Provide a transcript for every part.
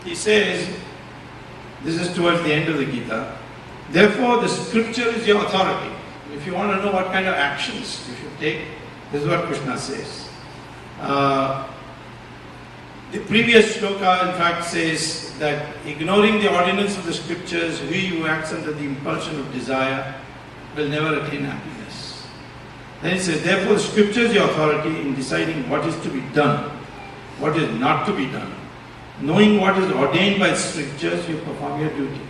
he says, this is towards the end of the Gita, therefore the scripture is your authority. If you want to know what kind of actions you should take, this is what Krishna says. The previous shloka in fact says that ignoring the ordinance of the scriptures, he who acts under the impulsion of desire will never attain happiness. Then it says, therefore the scripture is your authority in deciding what is to be done, what is not to be done. Knowing what is ordained by scriptures, you perform your duty.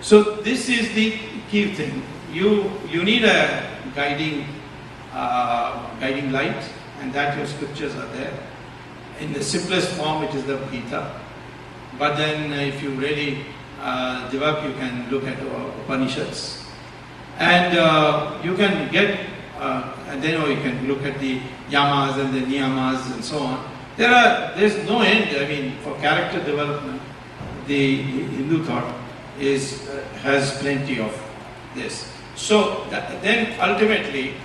So this is the key thing. You need a guiding light, and that your scriptures are there. In the simplest form, it is the Gita. But then if you really develop, you can look at Upanishads. And you can get, and then you can look at the yamas and the niyamas and so on. There's no end. I mean, for character development, the Hindu thought has plenty of this. So then ultimately,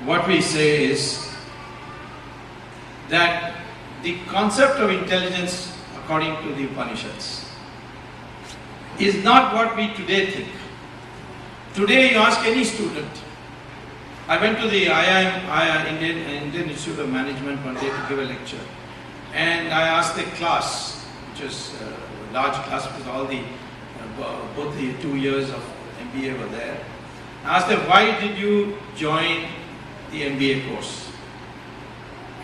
what we say is that the concept of intelligence, according to the Upanishads, is not what we today think. Today, you ask any student. I went to the Indian Institute of Management one day to give a lecture, and I asked the class, which was a large class because all the both the 2 years of MBA were there. I asked them, why did you join the MBA course?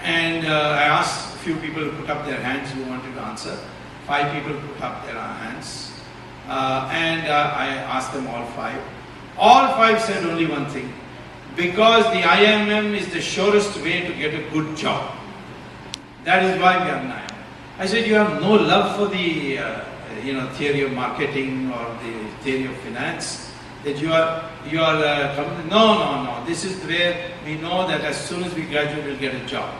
And I asked a few people to put up their hands who wanted to answer. 5 people put up their hands. And I asked them all 5. All 5 said only one thing. Because the IMM is the surest way to get a good job. That is why we have an IMM. I said, you have no love for the theory of marketing or the theory of finance. That you are no. This is where we know that as soon as we graduate, we'll get a job.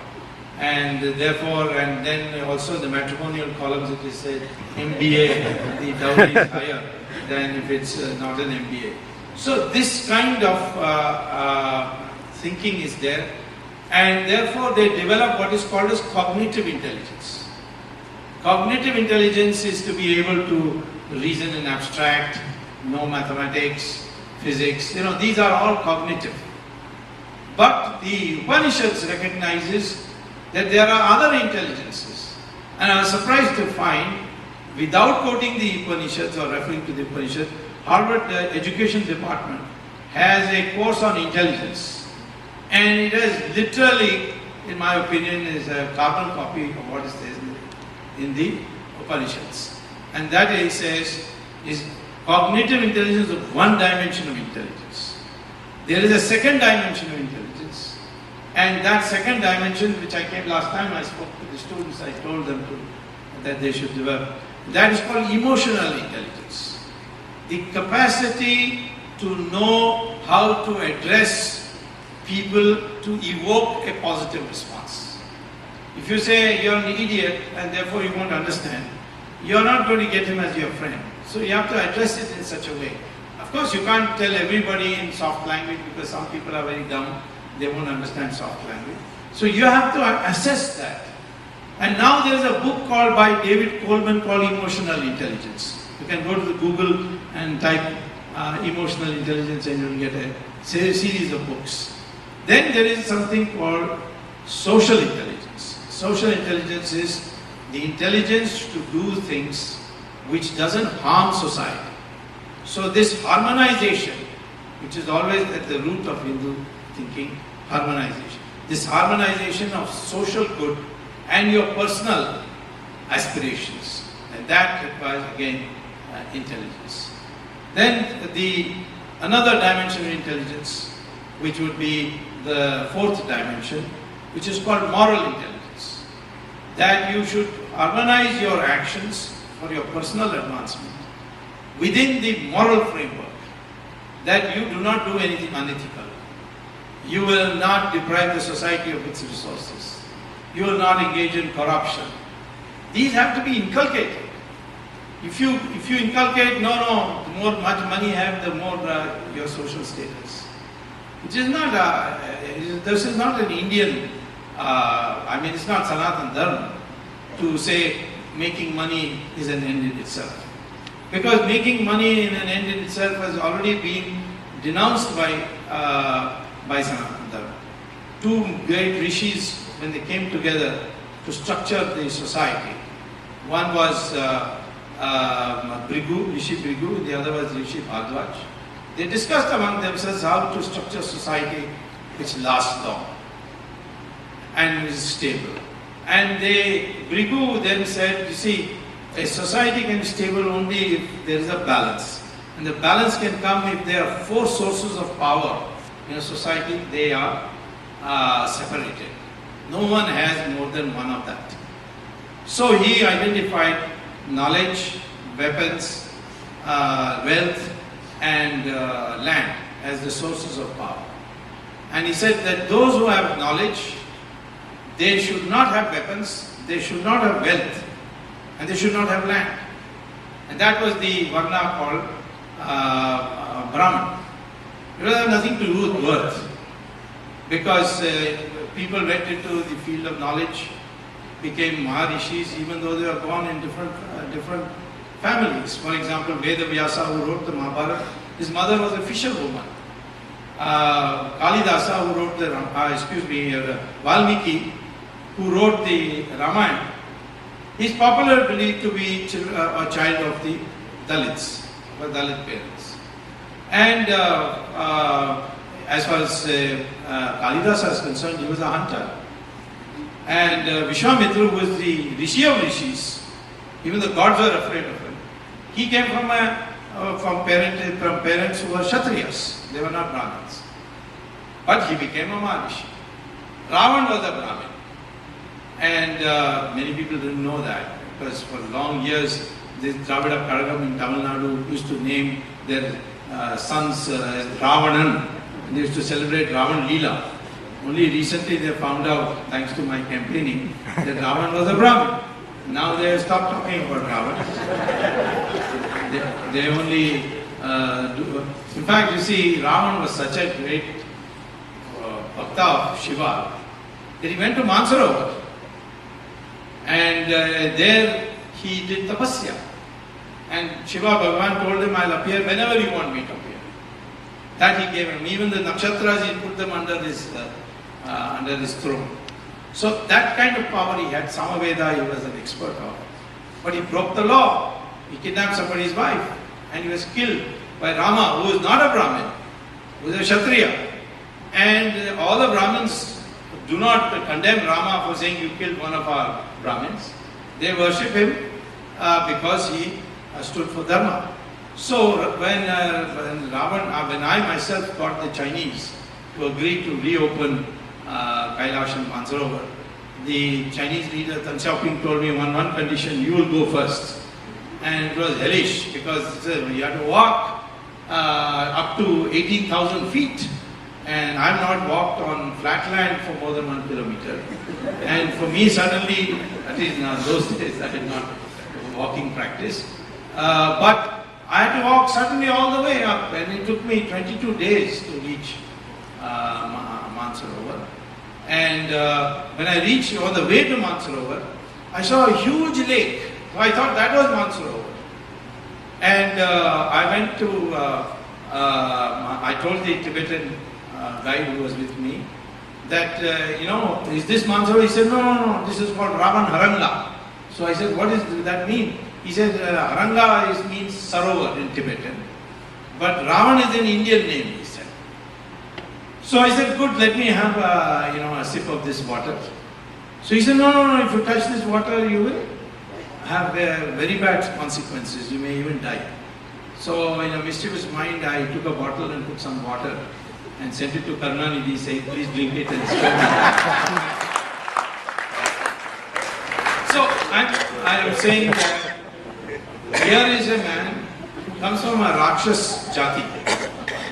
And therefore, and then also the matrimonial columns, it is said MBA, the dowry is higher than if it's not an MBA. So this kind of thinking is there, and therefore they develop what is called as cognitive intelligence. Cognitive intelligence is to be able to reason in abstract, know mathematics, physics, these are all cognitive. But the Upanishads recognizes that there are other intelligences. And I was surprised to find, without quoting the Upanishads or referring to the Upanishads, Harvard Education Department has a course on intelligence. And it is literally, in my opinion, is a carbon copy of what is there in the Upanishads. And that, it says, is cognitive intelligence of one dimension of intelligence. There is a second dimension of intelligence. And that second dimension, which I came last time, I spoke to the students, I told them that they should develop. That is called emotional intelligence. The capacity to know how to address people to evoke a positive response. If you say you're an idiot and therefore you won't understand, you're not going to get him as your friend. So you have to address it in such a way. Of course, you can't tell everybody in soft language because some people are very dumb. They won't understand soft language. So you have to assess that. And now there is a book by David Coleman called Emotional Intelligence. You can go to the Google and type emotional intelligence and you'll get a series of books. Then there is something called social intelligence. Social intelligence is the intelligence to do things which doesn't harm society. So this harmonization, which is always at the root of Hindu thinking, harmonization. This harmonization of social good and your personal aspirations. And that requires again intelligence. Then another dimension of intelligence, which would be the 4th dimension, which is called moral intelligence. That you should harmonize your actions for your personal advancement within the moral framework, that you do not do anything unethical. You will not deprive the society of its resources. You will not engage in corruption. These have to be inculcated. If you inculcate, the more much money you have, the more your social status. It is not this is not an Indian I mean, it's not Sanatana Dharma to say making money is an end in itself. Because making money in an end in itself has already been denounced by Sanatana Dharma. Two great rishis, when they came together to structure the society, one was Rishi Brigu, the other was Rishi Bhagavad. They discussed among themselves how to structure society which lasts long and is stable. And Brigu then said, you see, a society can be stable only if there is a balance. And the balance can come if there are four sources of power in a society, they are separated. No one has more than one of that. So he identified knowledge, weapons, wealth, and land as the sources of power. And he said that those who have knowledge, they should not have weapons, they should not have wealth, and they should not have land. And that was the Varna called Brahman. It had nothing to do with birth, because people went into the field of knowledge, became Maharishis, even though they were born in different families. For example, Veda Vyasa, who wrote the Mahabharata, his mother was a fisherwoman. Kalidasa, who wrote the Valmiki, who wrote the Ramayana, he is popular believed to be a child of the Dalits, or Dalit parents. And as far as Kalidasa is concerned, he was a hunter. And Vishwamitra, who was the Rishi of Rishis, even the gods were afraid of him. He came from parents who were Kshatriyas, they were not Brahmins. But he became a Maharishi. Ravan was a Brahmin. And many people didn't know that, because for long years, the Dravida Kadagam in Tamil Nadu used to name their sons as Ravanan, and they used to celebrate Ravan Leela. Only recently they found out, thanks to my campaigning, that Ravan was a Brahmin. Now they have stopped talking about Ravan. they only do. In fact, you see, Ravan was such a great bhakta of Shiva that he went to Mansarovar, and there he did tapasya. And Shiva Bhagavan told him, I'll appear whenever you want me to appear. That he gave him. Even the nakshatras, he put them under his throne. So that kind of power he had. Samaveda he was an expert of. But he broke the law. He kidnapped somebody's wife and he was killed by Rama, who was not a Brahmin, who was a Kshatriya. And all the Brahmins do not condemn Rama for saying you killed one of our Brahmins. They worship him because he stood for Dharma. So when I myself got the Chinese to agree to reopen Kailash and Mansarovar, the Chinese leader Deng Xiaoping told me one condition, you will go first. And it was hellish, because you had to walk up to 18,000 feet. And I've not walked on flat land for more than 1 kilometer. And for me suddenly, at least in those days, I did not walking practice. But I had to walk suddenly all the way up, and it took me 22 days to reach Mansarovar. And when I reached on the way to Mansarovar, I saw a huge lake. So I thought that was Mansarovar. And I went to, I told the Tibetan guy who was with me that, is this Mansarovar? He said, no, this is called Ravan Haranga. So I said, what does that mean? He said, Haranga means Sarovar in Tibetan. But Ravan is an Indian name, he said. So I said, good, let me have a sip of this water. So he said, no, if you touch this water, you will have very bad consequences. You may even die. So in a mischievous mind, I took a bottle and put some water and sent it to Karnanidhi saying, please drink it and spare me. So I am saying that here is a man who comes from a Rakshas Jati.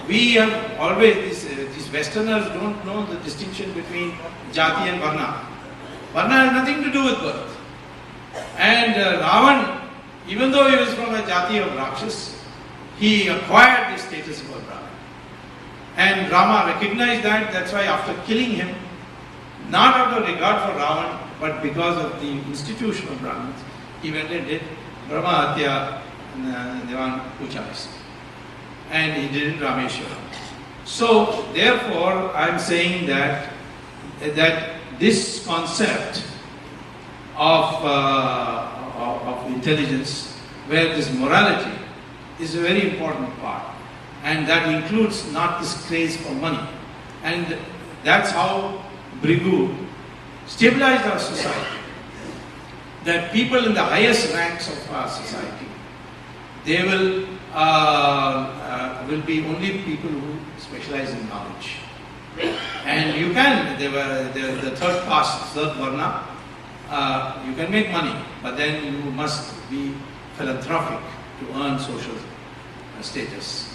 We have always, these Westerners don't know the distinction between Jati and Varna. Varna has nothing to do with birth. And Ravan, even though he was from a Jati of Rakshas, he acquired the status of a Brahmin. And Rama recognized that, that's why after killing him, not out of regard for Ravan, but because of the institution of Brahmins, he went and did Brahma Hatya Devan Puchais. And he did it Rameshwaram. So, therefore, I am saying that this concept of intelligence, where this morality is a very important part, and that includes not this craze for money. And that's how Brigu stabilized our society. That people in the highest ranks of our society, they will be only people who specialize in knowledge. And you can, the third caste, third varna, you can make money, but then you must be philanthropic to earn social status.